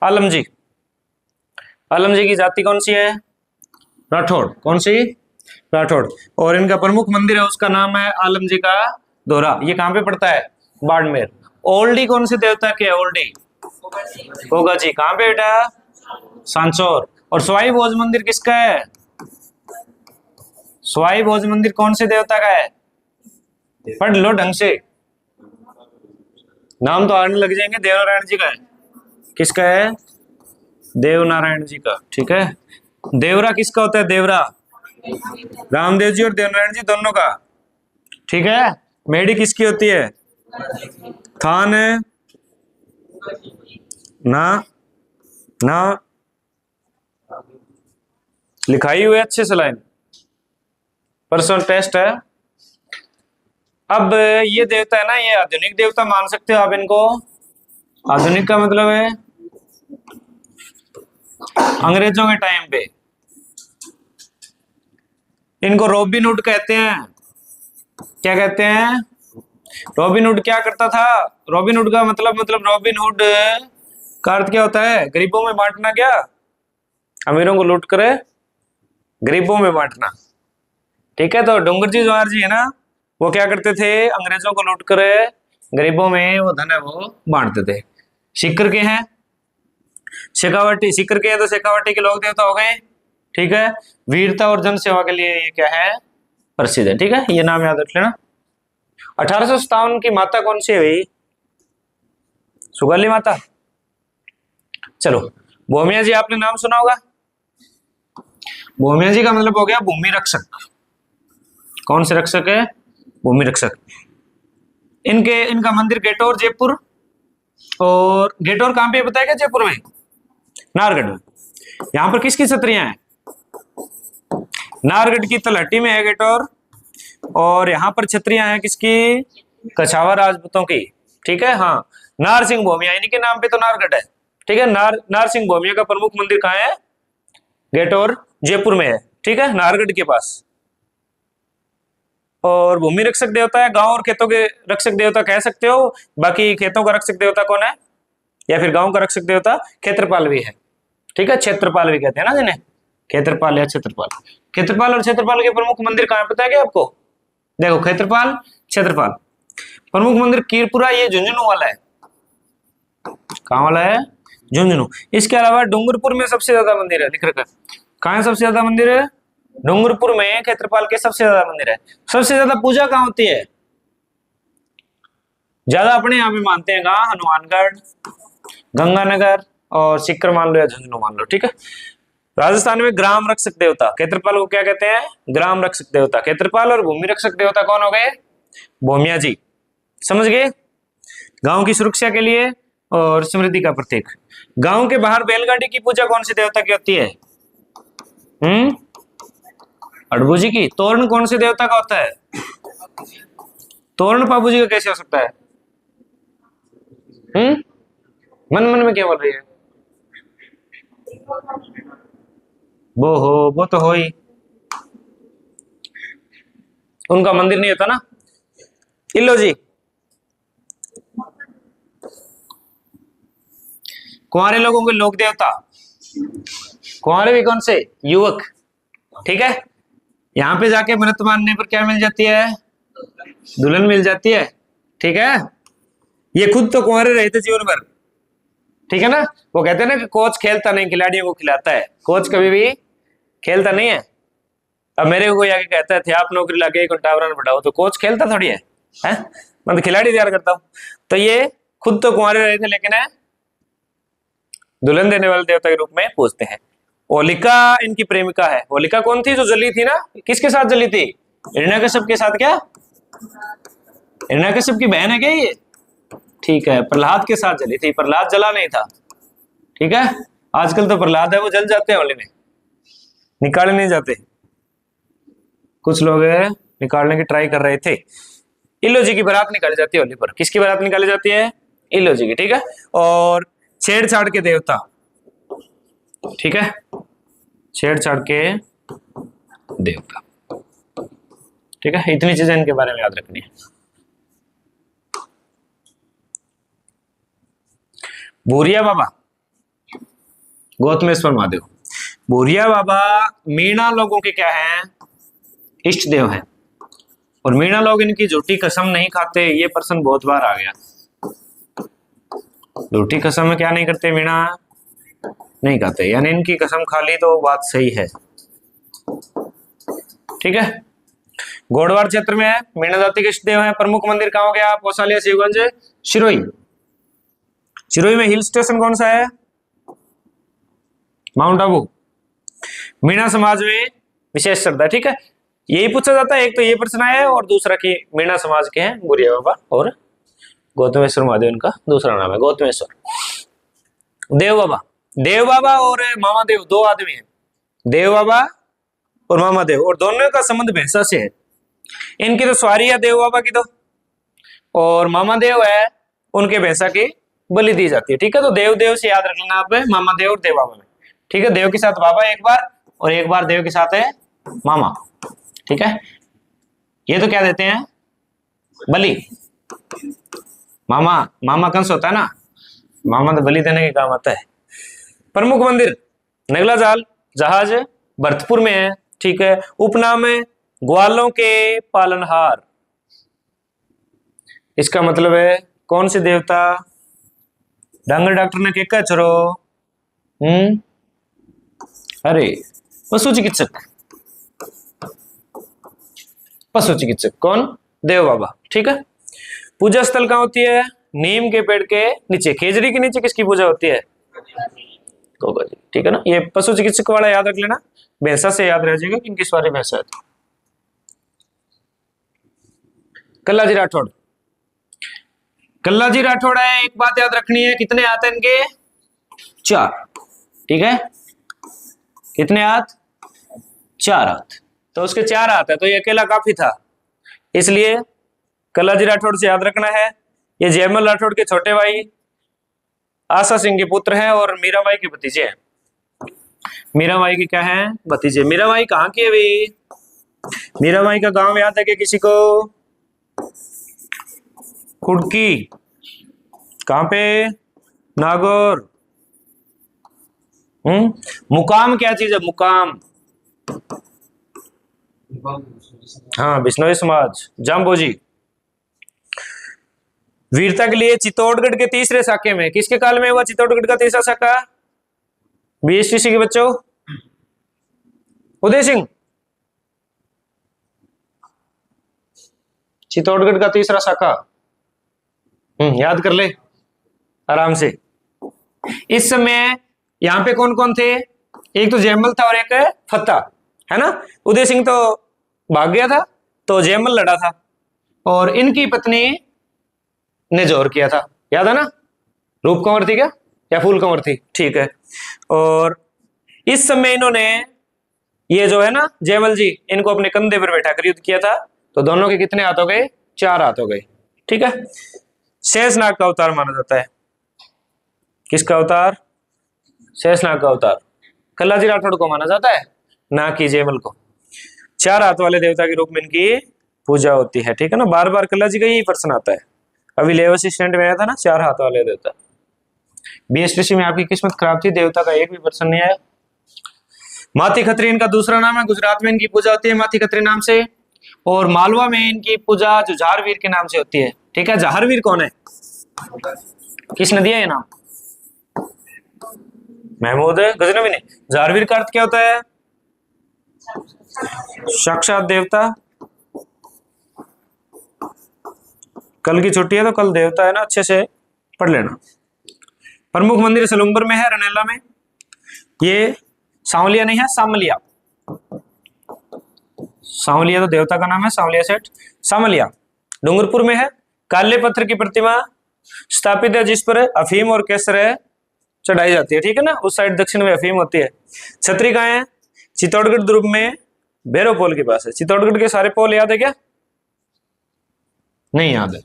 आलम जी। आलम जी की जाति कौन सी है? राठौड़। कौन सी? राठौड़। और इनका प्रमुख मंदिर है, उसका नाम है आलम जी का दोहरा। ये कहाँ पे पड़ता है? बाड़मेर। ओल्डी कौन से देवता के है? ओल्डी गोगा जी। कहाँ पे बेटा? सांचौर। और सवाई भोज मंदिर किसका है? सवाई भोज मंदिर कौन से देवता का है? पढ़ लो ढंग से, नाम तो आने लग जाएंगे। देवनारायण जी का है। किसका है? देवनारायण जी का। ठीक है। देवरा किसका होता है? देवरा रामदेव जी और देवनारायण जी दोनों का। ठीक है। मेढ़ी किसकी होती है? थान ना ना लिखाई हुई अच्छे से लाइन, पर्सनल टेस्ट है। अब ये देवता है ना, ये आधुनिक देवता मान सकते हो आप इनको। आधुनिक का मतलब है अंग्रेजों के टाइम पे इनको रॉबिन हुड कहते हैं। क्या कहते हैं? रॉबिन हुड क्या करता था? रॉबिन हुड का मतलब रॉबिन हुड का अर्थ क्या होता है? गरीबों में बांटना। क्या? अमीरों को लूट करे गरीबों में बांटना। ठीक है। तो डोंगर जी जवाहर जी है ना, वो क्या करते थे? अंग्रेजों को लूट कर गरीबों में वो धन है वो बांटते थे। सीकर के हैं, शेखावटी। सीकर के हैं तो शेखावटी के लोग देवता हो गए। ठीक है। वीरता और जन सेवा के लिए ये क्या है? प्रसिद्ध है। ठीक है, ये नाम याद रख लेना। 1857 की माता कौन सी है भाई? सुगाली माता। चलो, भूमिया जी आपने नाम सुना होगा। भूमिया जी का मतलब हो गया भूमि रक्षक। कौन से रक्षक है? भूमि रक्षक। इनका मंदिर गेटौर जयपुर। और गेटौर कहां पे बताया? जयपुर में, नाहरगढ़ में। यहां पर किसकी छत्रियां हैं? नाहरगढ़ की तलहटी में है गेटौर। और यहां पर छत्रियां हैं किसकी? कछावा राजपूतों की। ठीक है। हाँ, नार सिंह भूमिया, इनके नाम पे तो नाहरगढ़ है। ठीक है। नार सिंह भूमिया का प्रमुख मंदिर कहाँ है? गेटौर जयपुर में है। ठीक है, नाहरगढ़ के पास। और भूमि रक्षक देवता है, गांव और खेतों के रक्षक देवता कह सकते हो। बाकी खेतों का रक्षक देवता कौन है? या फिर गांव का रक्षक देवता क्षेत्रपाल भी है। ठीक है, क्षेत्रपाल भी कहते हैं ना जिन्हें, क्षेत्रपाल या क्षेत्रपाल। क्षेत्रपाल और क्षेत्रपाल के प्रमुख मंदिर कहाँ पता है क्या आपको? देखो, क्षेत्रपाल क्षेत्रपाल प्रमुख मंदिर कीरपुरा, ये झुंझुनू वाला है। कहाँ वाला है? झुंझुनू। इसके अलावा डूंगरपुर में सबसे ज्यादा मंदिर है, लिख रखा है। कहाँ है सबसे ज्यादा मंदिर? है डूंगरपुर में। क्षेत्रपाल के सबसे ज्यादा मंदिर है। सबसे ज्यादा पूजा कहाँ होती है? ज्यादा अपने यहाँ पे मानते हैं कहाँ? हनुमानगढ़, गंगानगर और सीकर मान लो या झुंझुनू मान लो। ठीक है। राजस्थान में ग्राम रक्षक देवता क्षेत्रपाल को क्या कहते हैं? ग्राम रक्षक देवता। क्षेत्रपाल और भूमि रक्षक देवता कौन हो गए? भूमिया जी। समझ गए? गांव की सुरक्षा के लिए और समृद्धि का प्रतीक। गांव के बाहर बैलगाड़ी की पूजा कौन से देवता की होती है? अड़बू जी की। तोरण कौन से देवता का होता है? तोरण बाबू जी का कैसे हो सकता है? मन मन में क्या बोल रही है? वो तो हो ही, उनका मंदिर नहीं होता ना। इल्लो जी, कुंवारे लोगों के लोक देवता। कुंवारे भी कौन से? युवक। ठीक है। यहां पे जाके व्रत मानने पर क्या मिल जाती है? दुल्हन मिल जाती है। ठीक है। ये खुद तो कुंवारे रहे थे जीवन भर। ठीक है ना। वो कहते हैं ना कि कोच खेलता नहीं, खिलाड़ियों को खिलाता है। कोच कभी भी खेलता नहीं है। अब मेरे को कोई आके कहता है थे आप नौकरी लगे 1 घंटा रन बढ़ाओ, तो कोच खेलता थोड़ी है, मैं तो खिलाड़ी तैयार करता हूँ। तो ये खुद तो कुंवारे रहे थे, लेकिन दुल्हन देने वाले देवता के रूप में पूजते हैं। होलिका इनकी प्रेमिका है। होलिका कौन थी जो जली थी ना? किसके साथ जली थी? हिरण्यकश्यप के साथ। क्या हिरण्यकश्यप की बहन है क्या ये? ठीक है, प्रहलाद के साथ जली थी। प्रहलाद जला नहीं था। ठीक है। आजकल तो प्रहलाद है वो जल जाते हैं होली में, निकाले नहीं जाते। कुछ लोग निकालने की ट्राई कर रहे थे। इल्लो जी की बारात निकाली जाती है होली पर। किसकी बारात निकाली जाती है? इल्लो जी की। ठीक है। और छेड़छाड़ के देवता। ठीक है, छेड़छाड़ के देवता। ठीक है, इतनी चीजें इनके बारे में याद रखनी है। भूरिया बाबा, गौतमेश्वर महादेव। भूरिया बाबा मीणा लोगों के क्या हैं? इष्ट देव हैं। और मीणा लोग इनकी झूठी कसम नहीं खाते, ये प्रश्न बहुत बार आ गया। झूठी कसम में क्या नहीं करते? मीणा नहीं खाते, यानी इनकी कसम खा ली तो बात सही है। ठीक है। गोडवार क्षेत्र में है, मीणा जाति के इष्ट देव हैं। प्रमुख मंदिर कहाँ हो गया? कौसालिया, शिवगंज, सिरोही। सिरोही में हिल स्टेशन कौन सा है? माउंट आबू। मीणा समाज में विशेष श्रद्धा। ठीक है, यही पूछा जाता है। एक तो ये प्रश्न आया है और दूसरा कि मीणा समाज के हैं भूरिया बाबा और गौतमेश्वर महादेव, इनका दूसरा नाम है गौतमेश्वर। देव बाबा, देव बाबा और मामा देव दो आदमी हैं, देव बाबा और मामा देव, और दोनों का संबंध भैंसा से है। इनकी तो सवारी है देव बाबा की तो, और मामा देव है उनके भैंसा की बलि दी जाती है। ठीक है, तो देव देव से याद रख लेना आप मामा देव और देव बाबा में। ठीक है, देव के साथ बाबा एक बार और एक बार देव के साथ है मामा। ठीक है, ये तो क्या देते हैं? बलि। मामा, मामा कंस होता है ना, मामा तो बलि देने के काम आता है। प्रमुख मंदिर नगला जाल जहाज भरतपुर में है। ठीक है, उपनाम है ग्वालों के पालनहार। इसका मतलब है कौन से देवता? डांगर डॉक्टर ने केका चरो। अरे पशु चिकित्सक, पशु चिकित्सक कौन? देव बाबा। ठीक है, पूजा स्थल कहाँ होती है? नीम के पेड़ के नीचे। खेजड़ी के नीचे किसकी पूजा होती है? गोगा जी। ठीक है ना, ये पशु चिकित्सक वाला याद रख लेना, भैंसा से याद रह जाएगा कि इनकी सवारी भैंसा है। कल्लाजी राठौड़, कल्लाजी राठौड़ है। एक बात याद रखनी है, कितने हाथ हैं इनके? 4। ठीक है, कितने हाथ? 4 हाथ। तो उसके 4 हाथ है तो ये अकेला काफी था, इसलिए कल्लाजी राठौड़ से याद रखना है। ये जयमल राठौड़ के छोटे भाई आशा सिंह के पुत्र हैं और मीराबाई के भतीजे हैं। मीराबाई के क्या हैं? भतीजे। मीराबाई कहाँ की है भाई? मीराबाई का गांव याद है कि किसी को? कुड़की। कहां पे? नागौर। मुकाम क्या चीज है? मुकाम, हाँ, बिश्नोई समाज, जाम्बोजी। वीरता के लिए चित्तौड़गढ़ के तीसरे साके में, किसके काल में हुआ चित्तौड़गढ़ का तीसरा साका? बीएसटीसी के बच्चों, उदय सिंह। चित्तौड़गढ़ का तीसरा साका याद कर ले आराम से। इस समय यहाँ पे कौन कौन थे? एक तो जयमल था और एक फत्ता, है ना। उदय सिंह तो भाग गया था तो जयमल लड़ा था, और इनकी पत्नी ने जोर किया था, याद है ना। रूप कंवर थी क्या या फूल कंवर थी? ठीक है। और इस समय इन्होंने, ये जो है ना जयमल जी, इनको अपने कंधे पर बैठा कर युद्ध किया था। तो दोनों के कितने हाथ हो गए? 4 हाथ हो गए। ठीक है, शेषनाग का अवतार माना जाता है। किसका अवतार? शेषनाग का अवतार कल्लाजी राठौड़ को माना जाता है, ना कि जयमल को। 4 हाथ वाले देवता के रूप में इनकी पूजा होती है। ठीक है ना, बार बार कल्लाजी का यही प्रश्न आता है। अभी 11th असिस्टेंट में आया था ना 4 हाथ वाले देवता। बीएसटीसी में आपकी किस्मत खराब थी, देवता का एक भी प्रश्न नहीं आया। माथी खत्री इनका दूसरा नाम है। गुजरात में इनकी पूजा होती है माथी खत्री नाम से, और मालवा में इनकी पूजा जुझारवीर के नाम से होती है। ठीक है, जहारवीर कौन है? किसने दिया ये नाम? महमूद गजनवी ने। जहारवीर का अर्थ क्या होता है? साक्षात देवता। कल की छुट्टी है तो कल देवता है ना, अच्छे से पढ़ लेना। प्रमुख मंदिर सलूम्बर में है, रनेला में। ये सांवलिया नहीं है, सामलिया। सांवलिया तो देवता का नाम है, सांवलिया सेठ। सामलिया डूंगरपुर में है। काले पत्थर की प्रतिमा स्थापित है जिस पर अफीम और केसर चढ़ाई जाती है। ठीक है ना, उस साइड दक्षिण में अफीम होती है। छतरी कहाँ है? चित्तौड़गढ़ दुर्ग में भैरव पोल के पास है। चित्तौड़गढ़ के सारे पोल याद है क्या? नहीं याद है।